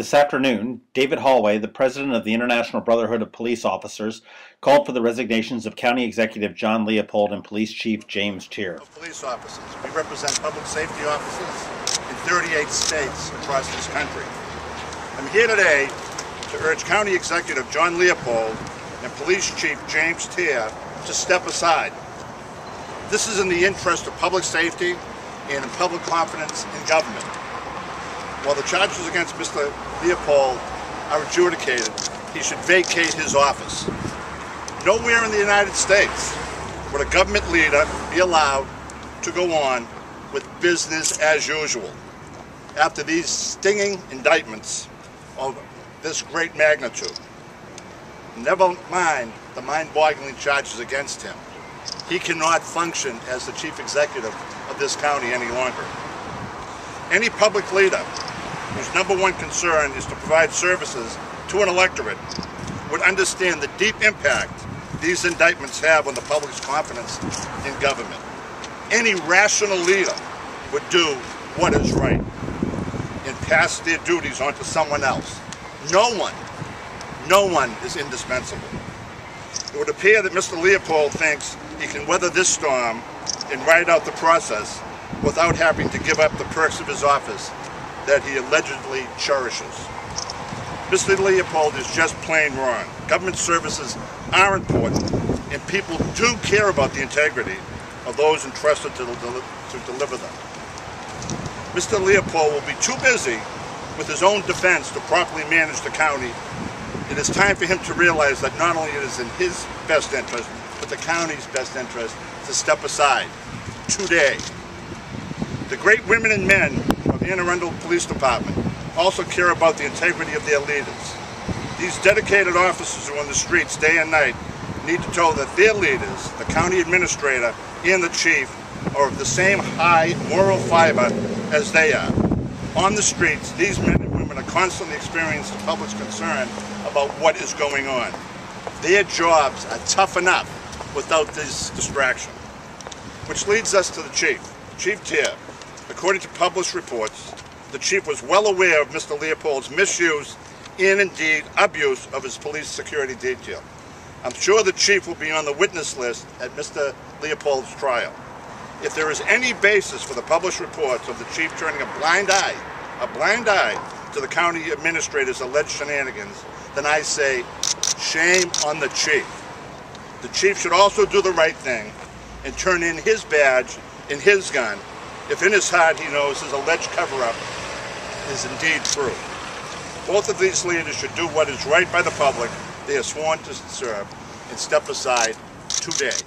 This afternoon, David Holway, the president of the International Brotherhood of Police Officers, called for the resignations of County Executive John Leopold and Police Chief James Teare. Police officers. We represent public safety officers in 38 states across this country. I'm here today to urge County Executive John Leopold and Police Chief James Teare to step aside. This is in the interest of public safety and in public confidence in government. While the charges against Mr. Leopold are adjudicated, he should vacate his office. Nowhere in the United States would a government leader be allowed to go on with business as usual after these stinging indictments of this great magnitude. Never mind the mind-boggling charges against him. He cannot function as the chief executive of this county any longer. Any public leader whose number one concern is to provide services to an electorate would understand the deep impact these indictments have on the public's confidence in government. Any rational leader would do what is right and pass their duties on to someone else. No one is indispensable. It would appear that Mr. Leopold thinks he can weather this storm and ride out the process without having to give up the perks of his office that he allegedly cherishes. Mr. Leopold is just plain wrong. Government services are important, and people do care about the integrity of those entrusted to deliver them. Mr. Leopold will be too busy with his own defense to properly manage the county. It is time for him to realize that not only it is in his best interest, but the county's best interest to step aside today. The great women and men of the Arundel Police Department also care about the integrity of their leaders. These dedicated officers who are on the streets day and night need to know that their leaders, the county administrator and the chief, are of the same high moral fiber as they are. On the streets, these men and women are constantly experiencing the public's concern about what is going on. Their jobs are tough enough without this distraction. Which leads us to the chief, Chief Teare. According to published reports, the chief was well aware of Mr. Leopold's misuse and indeed abuse of his police security detail. I'm sure the chief will be on the witness list at Mr. Leopold's trial. If there is any basis for the published reports of the chief turning a blind eye to the county administrator's alleged shenanigans, then I say, shame on the chief. The chief should also do the right thing and turn in his badge and his gun if in his heart he knows his alleged cover-up is indeed true. Both of these leaders should do what is right by the public they are sworn to serve and step aside today.